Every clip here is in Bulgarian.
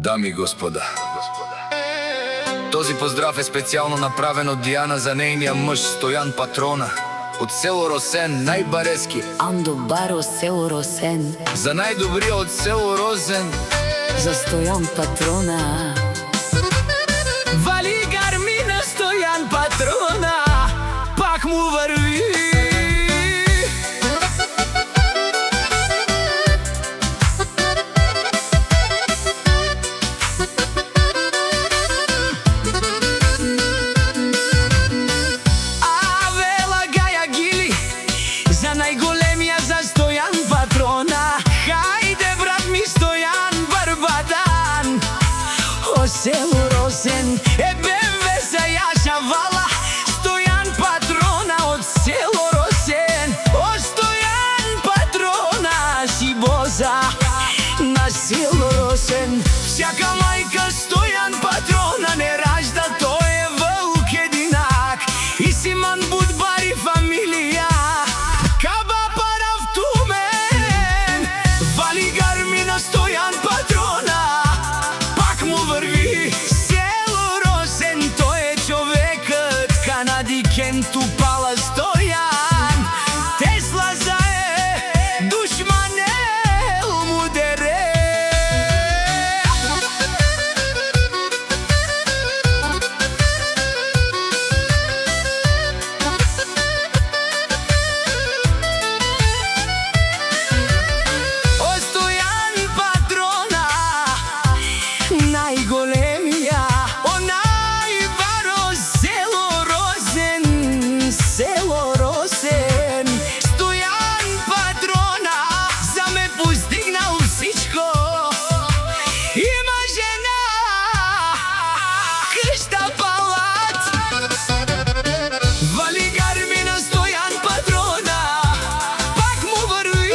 Дами и господа, този поздрав е специјално направен од Дијана за нејниот мъж Стојан Патрона од село Росен, најбарески. Андо Баро, село Росен. За најдобриот од село Розен, За Стојан Патрона. Вали гармина Стојан Патрона, пак му върви. Најголемија за Стојан Патрона. Хајде брат ми Стојан Барбадан. О село Росен, БМВ за јаша вала. Стојан Патрона од село Росен. О Стојан Патрона си боза на село Росен. Всяка мајка Стојан Патрона не ражда, тој е вълк единак. И Симан Будбари фамилија. Стојан Патрона, пак му върви. Село Росен, тој е човекът канадикен Тупала Стојан. Тесла зае, душманел му дере. Најголемија, о најбаро село Розен, село Розен. Стојан Патрона за ме постигнал всичко. Има жена, къща, палат. Вали гармина Стојан Патрона, пак му върви.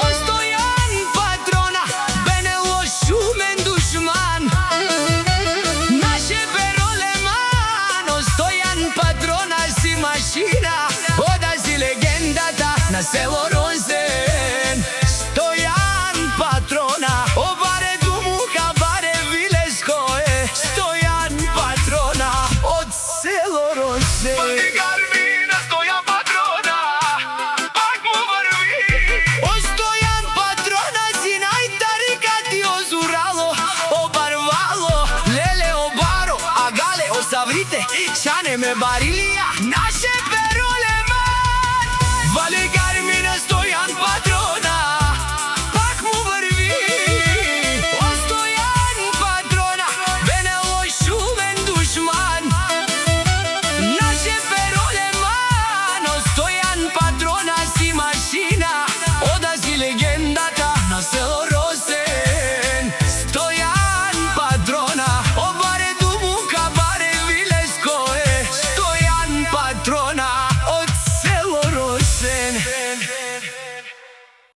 О Стојан Патрона, бене лошумен душман. Наше перолеман, о Стојан Патрона си машина. Ода си легендата на село Розен. Стојан Патрона, о баре Думуха, баре Вилеско е. Стојан Патрона од село Розен. Вали гармина Стојан Патрона, пак му върви. О Стојан Патрона си најтарикати озурало. Обарвало, леле обаро, агале, осаврите, шане ме барилија. Наше